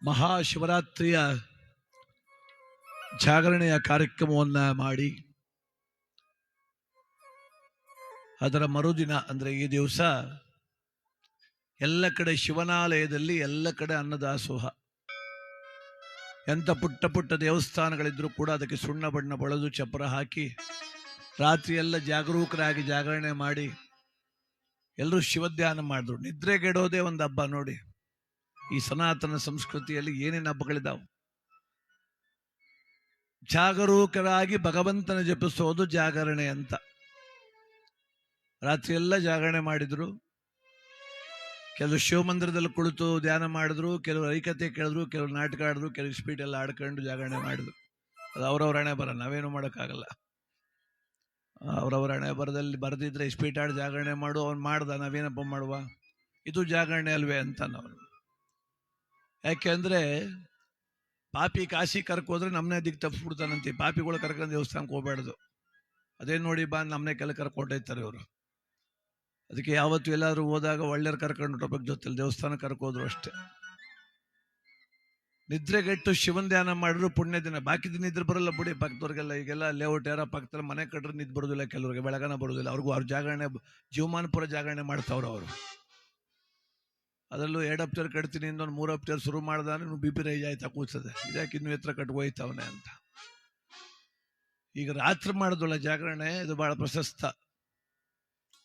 ಮಹಾಶಿವರಾತ್ರಿಯ ಜಾಗರಣೆಯ ಕಾರ್ಯಕ್ರಮವನ್ನು ಮಾಡಿ ಅದರ ಮರುದಿನ ಅಂದರೆ ಈ ದಿವಸ ಎಲ್ಲ ಕಡೆ ಶಿವನಾಲಯದಲ್ಲಿ ಎಲ್ಲ ಕಡೆ ಅನ್ನದಾಸೋಹ. ಎಂಥ ಪುಟ್ಟ ಪುಟ್ಟ ದೇವಸ್ಥಾನಗಳಿದ್ರೂ ಕೂಡ ಅದಕ್ಕೆ ಸುಣ್ಣ ಬಣ್ಣ ಬಳದು ಚಪ್ಪರ ಹಾಕಿ ರಾತ್ರಿ ಎಲ್ಲ ಜಾಗರೂಕರಾಗಿ ಜಾಗರಣೆ ಮಾಡಿ ಎಲ್ಲರೂ ಶಿವಧ್ಯಾನ ಮಾಡಿದ್ರು. ನಿದ್ರೆಗೆಡೋದೇ ಒಂದು ಹಬ್ಬ ನೋಡಿ. ಈ ಸನಾತನ ಸಂಸ್ಕೃತಿಯಲ್ಲಿ ಏನೇನು ಹಬ್ಬಗಳಿದಾವೆ. ಜಾಗರೂಕರಾಗಿ ಭಗವಂತನ ಜಪಿಸೋದು ಜಾಗರಣೆ ಅಂತ. ರಾತ್ರಿ ಎಲ್ಲ ಜಾಗರಣೆ ಮಾಡಿದ್ರು. ಕೆಲವು ಶಿವಮಂದಿರದಲ್ಲಿ ಕುಳಿತು ಧ್ಯಾನ ಮಾಡಿದ್ರು, ಕೆಲವರು ಹರಿಕತೆ ಕೇಳಿದ್ರು, ಕೆಲವರು ನಾಟಕ ಆಡಿದ್ರು, ಕೆಲವು ಸ್ಪೀಡ್ ಎಲ್ಲ ಆಡ್ಕೊಂಡು ಜಾಗರಣೆ ಮಾಡಿದ್ರು. ಅದು ಅವ್ರವ್ರ ಹಣೆ ಬರ, ನಾವೇನು ಮಾಡೋಕ್ಕಾಗಲ್ಲ. ಅವ್ರವ್ರ ಹಣೆ ಬರದಲ್ಲಿ ಬರೆದಿದ್ರೆ ಸ್ಪೀಡ್ ಆಡಿ ಜಾಗರಣೆ ಮಾಡು, ಅವ್ನು ಮಾಡ್ದ, ನಾವೇನಪ್ಪ ಮಾಡುವ, ಇದು ಜಾಗರಣೆ ಅಲ್ವೇ ಅಂತ ನಾವು. ಯಾಕೆ ಪಾಪಿ ಕಾಶಿ ಕರ್ಕೋದ್ರೆ ನಮ್ಮನೆ ದಿಕ್ಕು ತಪ್ಪಿಸ್ಬಿಡ್ತಾನಂತೆ. ಪಾಪಿಗಳು ಕರ್ಕೊಂಡು ದೇವಸ್ಥಾನಕ್ಕೆ ಹೋಗ್ಬಾರ್ದು. ಅದೇನು ನೋಡಿ ಬಾ ನಮ್ಮನೆ ಕೆಲ ಕರ್ಕೊಂಡೋಯ್ತಾರೆ ಇವರು. ಅದಕ್ಕೆ ಯಾವತ್ತು ಎಲ್ಲಾದ್ರೂ ಹೋದಾಗ ಒಳ್ಳೆಯವ್ರು ಕರ್ಕೊಂಡು ಹೊಟ್ಟೋಗ್ಬೇಕು, ಜೊತೆಲಿ ದೇವಸ್ಥಾನ ಕರ್ಕೋದ್ರು ಅಷ್ಟೇ. ನಿದ್ರೆಗೆಟ್ಟು ಶಿವನ್ ಧ್ಯಾನ ಮಾಡಿದ್ರು ಪುಣ್ಯ ದಿನ. ಬಾಕಿ ದಿನ ನಿದ್ರೆ ಬರಲ್ಲ ಬಿಡಿ ಪಕ್ಕದವ್ರಿಗೆಲ್ಲ. ಈಗೆಲ್ಲ ಲೇಔಟ್ ಯಾರ ಪಕ್ಕದಲ್ಲಿ ಮನೆ ಕಟ್ರೆ ನಿದ್ದು ಬರೋದಿಲ್ಲ, ಕೆಲವ್ರಿಗೆ ಬೆಳಗನ ಬರೋದಿಲ್ಲ. ಅವ್ರಿಗೂ ಅವ್ರ ಜಾಗರಣೆ ಜೀವಮಾನಪುರ ಜಾಗರಣೆ ಮಾಡ್ತಾವ್ರು ಅವರು. ಅದರಲ್ಲೂ 2 ಅಪ್ಟೇರ್ ಕಟ್ತೀನಿ, ಇನ್ನೊಂದು 3 ಅಪ್ಟೇರ್ ಶುರು ಮಾಡ್ದಾನೆ BP ರೈಜ್ ಆಯ್ತಾ ಕೂತದೆ. ಇದಕ್ಕೆ ಇನ್ನು ಎತ್ತರ ಕಟ್ಕೋಯ್ತವನೆ ಅಂತ. ಈಗ ರಾತ್ರಿ ಮಾಡೋದಲ್ಲ ಜಾಗರಣೆ, ಇದು ಬಹಳ ಪ್ರಶಸ್ತ.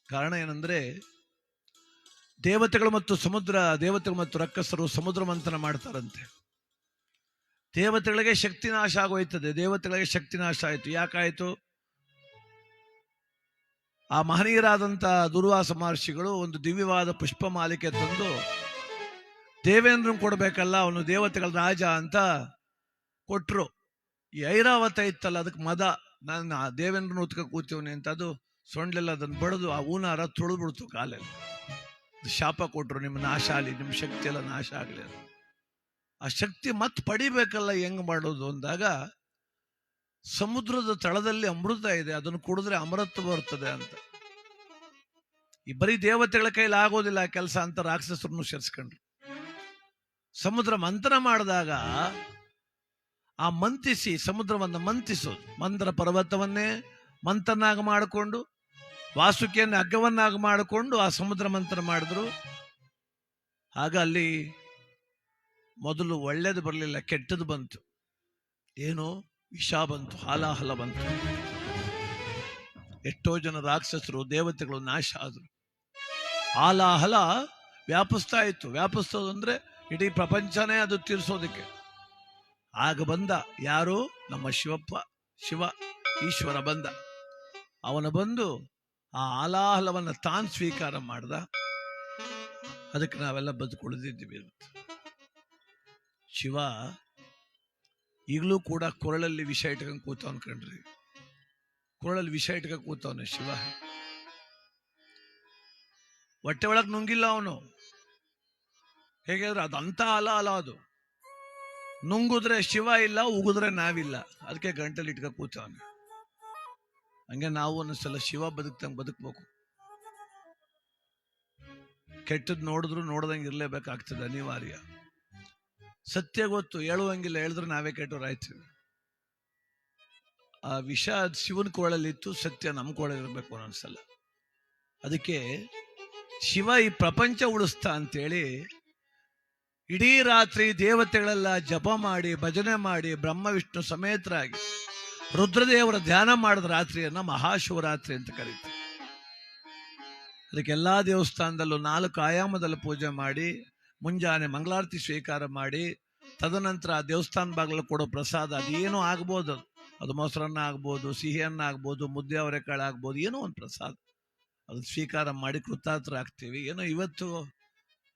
ಕಾರಣ ಏನಂದ್ರೆ ದೇವತೆಗಳು ಮತ್ತು ರಕ್ಕಸರು ಸಮುದ್ರ ಮಂಥನ ಮಾಡ್ತಾರಂತೆ. ದೇವತೆಗಳಿಗೆ ಶಕ್ತಿ ನಾಶ ಆಗೋಯ್ತದೆ. ದೇವತೆಗಳಿಗೆ ಶಕ್ತಿ ನಾಶ ಆಯ್ತು. ಯಾಕಾಯ್ತು? ಆ ಮಹನೀಯರಾದಂಥ ದುರ್ವಾಸ ಮಹರ್ಷಿಗಳು ಒಂದು ದಿವ್ಯವಾದ ಪುಷ್ಪ ಮಾಲಿಕೆ ತಂದು ದೇವೇಂದ್ರನ್ ಕೊಡ್ಬೇಕಲ್ಲ, ಅವನು ದೇವತೆಗಳ ರಾಜ ಅಂತ ಕೊಟ್ರು. ಈ ಐರಾವತ ಇತ್ತಲ್ಲ, ಅದಕ್ಕೆ ಮದ, ನಾನು ದೇವೇಂದ್ರನ ಉತ್ಕ ಕೂತೀವನಿ ಅಂತ ಅದು ಸೊಂಡ್ಲೆಲ್ಲ ಅದನ್ನು ಬಡಿದು ಆ ಹೂನಾರ ತುಳಿದ್ಬಿಡ್ತು ಕಾಲಲ್ಲಿ. ಶಾಪ ಕೊಟ್ರು, ನಿಮ್ಮ ನಾಶ ಆಗಲಿ, ನಿಮ್ಮ ಶಕ್ತಿ ಎಲ್ಲ ನಾಶ ಆಗಲಿ. ಆ ಶಕ್ತಿ ಮತ್ತೆ ಪಡಿಬೇಕಲ್ಲ, ಹೆಂಗ್ ಮಾಡೋದು ಅಂದಾಗ ಸಮುದ್ರದ ತಳದಲ್ಲಿ ಅಮೃತ ಇದೆ, ಅದನ್ನು ಕುಡಿದ್ರೆ ಅಮೃತ ಬರ್ತದೆ ಅಂತ. ಈ ಬರೀ ದೇವತೆಗಳ ಕೈಲಿ ಆಗೋದಿಲ್ಲ ಕೆಲಸ ಅಂತ ರಾಕ್ಷಸರನ್ನು ಸೇರಿಸ್ಕೊಂಡ್ರು. ಸಮುದ್ರ ಮಂಥನ ಮಾಡಿದಾಗ ಆ ಮಂತಿಸಿ ಸಮುದ್ರವನ್ನು ಮಂತಿಸೋದು, ಮಂದ್ರ ಪರ್ವತವನ್ನೇ ಮಂಥನಾಗಿ ಮಾಡಿಕೊಂಡು ವಾಸುಕಿಯನ್ನು ಹಗ್ಗವನ್ನಾಗಿ ಮಾಡಿಕೊಂಡು ಆ ಸಮುದ್ರ ಮಂಥನ ಮಾಡಿದ್ರು. ಆಗ ಅಲ್ಲಿ ಮೊದಲು ಒಳ್ಳೇದು ಬರಲಿಲ್ಲ, ಕೆಟ್ಟದ್ದು ಬಂತು. ಏನು? ವಿಷ ಬಂತು, ಹಾಲಾಹಲ ಬಂತು. ಎಷ್ಟೋ ಜನ ರಾಕ್ಷಸರು ದೇವತೆಗಳು ನಾಶ ಆದ್ರು. ಹಾಲಾಹಲ ವ್ಯಾಪಿಸ್ತಾ ಇತ್ತು. ವ್ಯಾಪಿಸ್ತೋದು ಅಂದ್ರೆ ಇಡೀ ಪ್ರಪಂಚನೇ ಅದು ತೀರಿಸೋದಕ್ಕೆ. ಆಗ ಬಂದ ಯಾರು? ನಮ್ಮ ಶಿವ ಈಶ್ವರ ಬಂದ. ಅವನು ಬಂದು ಆ ಹಾಲಾಹಲವನ್ನು ತಾನು ಸ್ವೀಕಾರ ಮಾಡ್ದ. ಅದಕ್ಕೆ ನಾವೆಲ್ಲ ಬದುಕುಳಿದಿದ್ದೀವಿ. ಶಿವ ಈಗಲೂ ಕೂಡ ಕೊರಳಲ್ಲಿ ವಿಷ ಇಟ್ಕೊಂಡು ಕೂತವನ್ ಕಣ್ರಿ. ಕೊರಳಲ್ಲಿ ವಿಷ ಇಟ್ಕೊಂಡು ಕೂತವನೆ ಶಿವ. ಹೊಟ್ಟೆ ಒಳಗೆ ನುಂಗಿಲ್ಲ ಅವನು. ಹೇಗಾದ್ರೆ ಅದಂತ ಅಲ ಅದು. ನುಂಗುದ್ರೆ ಶಿವ ಇಲ್ಲ, ಉಗಿದ್ರೆ ನಾವಿಲ್ಲ. ಅದಕ್ಕೆ ಗಂಟಲ್ಲಿ ಇಟ್ಕ ಕೂತವನೆ. ಹಂಗೆ ನಾವು ಒಂದೊಂದ್ಸಲ ಶಿವ ಬದುಕ್ತಂಗೆ ಬದುಕ್ಬೇಕು. ಕೆಟ್ಟದ್ ನೋಡಿದ್ರು ನೋಡ್ದಂಗೆ ಇರ್ಲೇಬೇಕಾಗ್ತದೆ, ಅನಿವಾರ್ಯ. ಸತ್ಯ ಗೊತ್ತು, ಹೇಳುವಂಗಿಲ್ಲ, ಹೇಳಿದ್ರೆ ನಾವೇ ಕೆಟ್ಟವರಾಯ್ತೀವಿ. ಆ ವಿಷ ಶಿವನ ಕೋಳಲ್ಲಿತ್ತು, ಸತ್ಯ ನಮ್ಮ ಕೋಳಲ್ಲಿರ್ಬೇಕು ಒಂದೊಂದ್ಸಲ. ಅದಕ್ಕೆ ಶಿವ ಈ ಪ್ರಪಂಚ ಉಳಿಸ್ತಾ ಅಂತೇಳಿ ಇಡೀ ರಾತ್ರಿ ದೇವತೆಗಳೆಲ್ಲ ಜಪ ಮಾಡಿ ಭಜನೆ ಮಾಡಿ ಬ್ರಹ್ಮ ವಿಷ್ಣು ಸಮೇತರಾಗಿ ರುದ್ರದೇವರ ಧ್ಯಾನ ಮಾಡಿದ ರಾತ್ರಿಯನ್ನ ಮಹಾಶಿವರಾತ್ರಿ ಅಂತ ಕರೀತಾರೆ. ಅದಕ್ಕೆ ಎಲ್ಲಾ ದೇವಸ್ಥಾನದಲ್ಲೂ 4 ಆಯಾಮದಲ್ಲಿ ಪೂಜೆ ಮಾಡಿ ಮುಂಜಾನೆ ಮಂಗಳಾರತಿ ಸ್ವೀಕಾರ ಮಾಡಿ ತದನಂತರ ದೇವಸ್ಥಾನ ಬಾಗಿಲು ಕೊಡೋ ಪ್ರಸಾದ ಅದೇನೋ ಆಗ್ಬೋದು. ಅದು ಮೊಸರನ್ನ ಆಗ್ಬೋದು, ಸಿಹಿ ಅನ್ನ ಆಗ್ಬೋದು, ಮುದ್ದೆ ಅವರೆಕಾಳು ಆಗ್ಬೋದು, ಏನೋ ಒಂದು ಪ್ರಸಾದ ಅದು ಸ್ವೀಕಾರ ಮಾಡಿ ಕೃತಾರ್ಥ ಆಗ್ತೀವಿ. ಏನೋ ಇವತ್ತು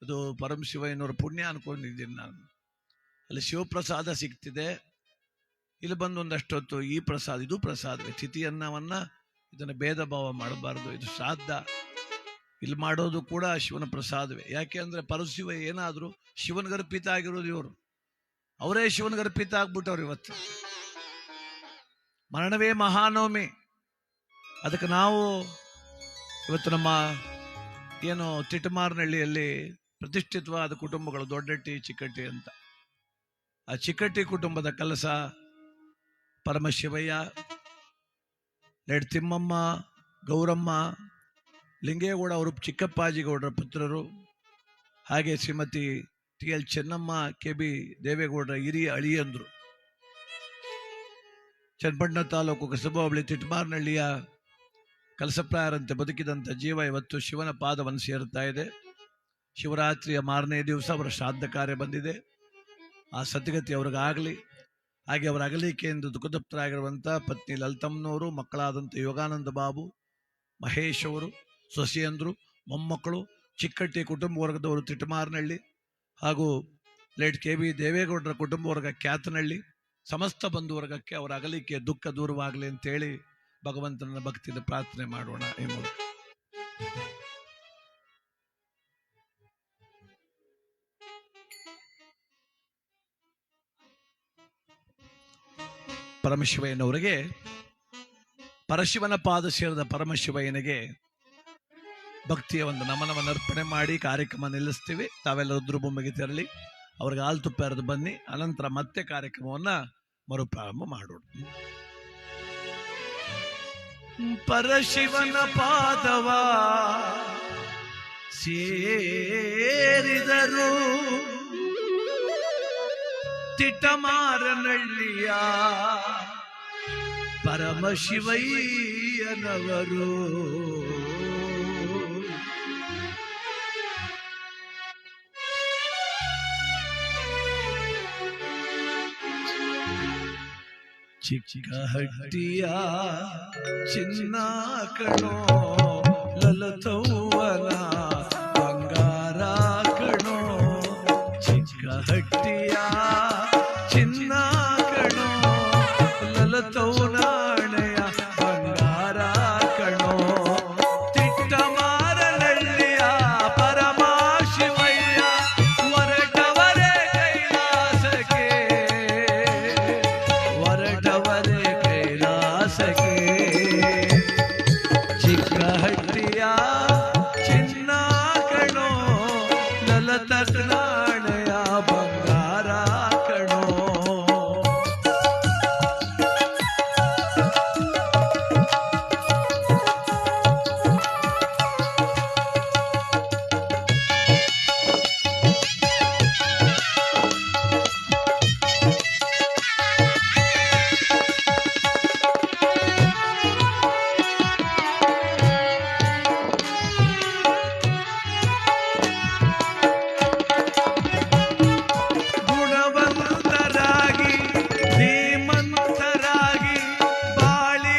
ಅದು ಪರಮಶಿವಯ್ಯನವ್ರ ಪುಣ್ಯ ಅನ್ಕೊಂಡಿದ್ದೀನಿ ನಾನು. ಅಲ್ಲಿ ಶಿವಪ್ರಸಾದ ಸಿಗ್ತಿದೆ. ಇಲ್ಲಿ ಬಂದು ಒಂದಷ್ಟೊತ್ತು ಈ ಪ್ರಸಾದ, ಇದು ಪ್ರಸಾದವೇ. ತಿಥಿ ಅನ್ನವನ್ನ ಇದನ್ನು ಭೇದ ಭಾವ ಮಾಡಬಾರ್ದು, ಇದು ಶ್ರಾದ್ದ. ಇಲ್ಲಿ ಮಾಡೋದು ಕೂಡ ಶಿವನ ಪ್ರಸಾದವೇ. ಯಾಕೆ ಅಂದ್ರೆ ಪರಶಿವ ಏನಾದ್ರು ಶಿವನಗರ್ಪಿತ ಆಗಿರೋದು ಇವರು. ಅವರೇ ಶಿವನಗರ್ಪಿತ ಆಗ್ಬಿಟ್ಟವ್ರು. ಇವತ್ತು ಮರಣವೇ ಮಹಾನವಮಿ. ಅದಕ್ಕೆ ನಾವು ಇವತ್ತು ನಮ್ಮ ಏನು ತಿಟಮಾರನಹಳ್ಳಿಯಲ್ಲಿ ಪ್ರತಿಷ್ಠಿತವಾದ ಕುಟುಂಬಗಳು, ದೊಡ್ಡಟ್ಟಿ ಚಿಕ್ಕಟ್ಟಿ ಅಂತ, ಆ ಚಿಕ್ಕಟ್ಟಿ ಕುಟುಂಬದ ಕೆಲಸ ಪರಮಶಿವಯ್ಯ, ಲೇಡ್ ತಿಮ್ಮಮ್ಮ, ಗೌರಮ್ಮ, ಲಿಂಗೇಗೌಡ ಅವರು ಚಿಕ್ಕಪ್ಪಾಜಿಗೌಡರ ಪುತ್ರರು, ಹಾಗೆ ಶ್ರೀಮತಿ TL ಚೆನ್ನಮ್ಮ, KB ದೇವೇಗೌಡರ ಹಿರಿಯ ಅಳಿಯಂದ್ರು. ಚನ್ನಪಟ್ಟಣ ತಾಲೂಕು ಕಸಬಾ ಹೋಬಳಿ ತಿಟ್ಮಾರ್ನಹಳ್ಳಿಯ ಕೆಲಸಪ್ರಾಯರಂತೆ ಬದುಕಿದಂಥ ಜೀವ ಇವತ್ತು ಶಿವನ ಪಾದವನ್ನು ಸೇರುತ್ತಾ ಇದೆ. ಶಿವರಾತ್ರಿಯ ಮಾರನೇ ದಿವಸ ಅವರ ಶ್ರಾದ್ದ ಕಾರ್ಯ ಬಂದಿದೆ. ಆ ಸದ್ಗತಿ ಅವ್ರಿಗಾಗಲಿ. ಹಾಗೆ ಅವರ ಅಗಲಿಕೆಯಿಂದ ದುಃಖತಪ್ತರಾಗಿರುವಂಥ ಪತ್ನಿ ಲಲಿತಮ್ಮನವರು, ಮಕ್ಕಳಾದಂಥ ಯೋಗಾನಂದ ಬಾಬು, ಮಹೇಶ್ ಅವರು, ಸೊಸೆಯಂದ್ರು, ಮೊಮ್ಮಕ್ಕಳು, ಚಿಕ್ಕಟ್ಟಿ ಕುಟುಂಬ ವರ್ಗದವರು ತಿಟ್ಟಮಾರ್ನಹಳ್ಳಿ, ಹಾಗೂ ಲೇಟ್ KB ದೇವೇಗೌಡರ ಕುಟುಂಬ ವರ್ಗ ಕ್ಯಾತನಹಳ್ಳಿ, ಸಮಸ್ತ ಬಂಧುವರ್ಗಕ್ಕೆ ಅವರ ಅಗಲಿಕೆ ದುಃಖ ದೂರವಾಗಲಿ ಅಂತೇಳಿ ಭಗವಂತನ ಭಕ್ತಿಯಿಂದ ಪ್ರಾರ್ಥನೆ ಮಾಡೋಣ. ಈ ಮೂಲಕ ಪರಮಶಿವಯ್ಯನವರಿಗೆ, ಪರಶಿವನ ಪಾದ ಸೇರಿದ ಪರಮಶಿವಯ್ಯನಿಗೆ ಭಕ್ತಿಯ ಒಂದು ನಮನವನ್ನು ಅರ್ಪಣೆ ಮಾಡಿ ಕಾರ್ಯಕ್ರಮ ನಿಲ್ಲಿಸ್ತೀವಿ. ತಾವೆಲ್ಲ ರುದ್ರಭೂಮಿಗೆ ತೆರಳಿ ಅವ್ರಿಗೆ ಹಾಲು ತುಪ್ಪ ಎರೆದು ಬನ್ನಿ. ಅನಂತರ ಮತ್ತೆ ಕಾರ್ಯಕ್ರಮವನ್ನ ಮರುಪ್ರಾರಂಭ ಮಾಡೋಣ. ಪರಶಿವನ ಪಾದವ ಸೇರಿದರು ತಿಟ್ಟಮಾರನಹಳ್ಳಿಯ ಪರಮಶಿವಯ್ಯನವರು. ಚಿಕ್ಕಹಟ್ಟಿಯ ಚಿನ್ನ ಕಣೋ ಲಲತವ್ವನ ಬಂಗಾರ ಕಣೋ, ಚಿಕ್ಕಹಟ್ಟಿಯ ಚಿನ್ನ ಕಣೋ ಲಲತವ್ವನಾಣೆಯ ಬಂಗಾರ ಕಣೋ, ತಿಟ್ಟಮಾರನಹಳ್ಳಿಯ ಪರಮಶಿವಯ್ಯ ಹೊರಟವರೇ ಕೈಲಾಸಕ್ಕೆ, ಹೊರಟವರೇ ಕೈಲಾಸಕ್ಕೆ. ಚಿಕ್ಕಹಟ್ಟಿಯ ಚಿನ್ನ ಕಣೋ ಲಲತನಾಣೆಯ ಬಂಗಾರ ಕಣೋ. ಗುಣವಂತರಾಗಿ ಧೀಮಂತರಾಗಿ ಬಾಳಿ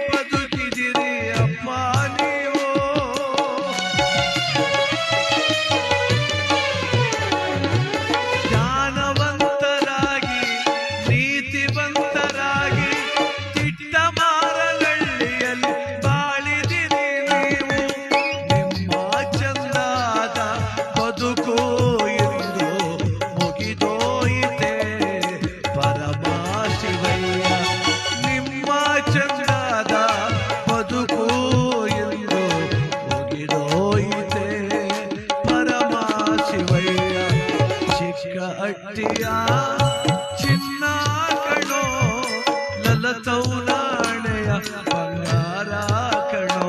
ಬದುಕಿದಿರಿ ಅಪ್ಪ ನೀವು. ಜ್ಞಾನವಂತರಾಗಿ ನೀತಿವಂತರಾಗಿ ತಿಟ್ಟಮಾರನಹಳ್ಳಿಯಲ್ಲಿ ಬಾಳಿದಿರಿ ನೀವು. ನಿಮ್ಮ ಚಂದಾದ ಬದುಕು ಎಂದು ಮುಗಿದೋಯಿತೆ ಪರಮಶಿವಯ್ಯ. ನಿಮ್ಮ ಚಂದಾದ ಬದುಕು ಎಂದು ಮುಗಿದೋಯಿತೆ ಪರಮಶಿವಯ್ಯ. ಚಿಕ್ಕಹಟ್ಟಿಯ ಚಿನ್ನ ಕಣೋ ಲಲತವ್ವನಾಣೆಯ ಬಂಗಾರ ಕಣೋ.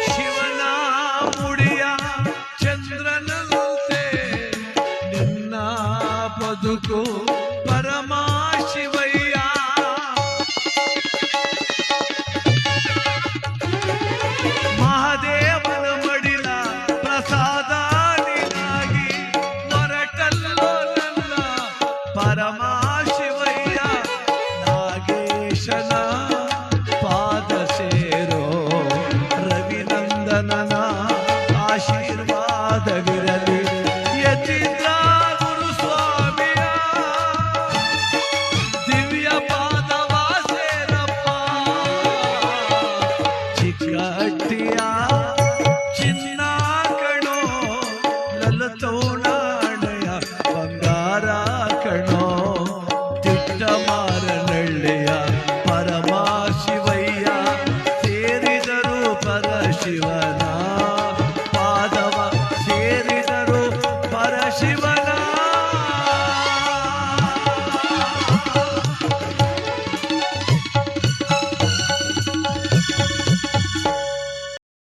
ಶಿವನ ಮುಡಿಯ ಚಂದ್ರನಂತೆ ನಿನ್ನ ಬದುಕು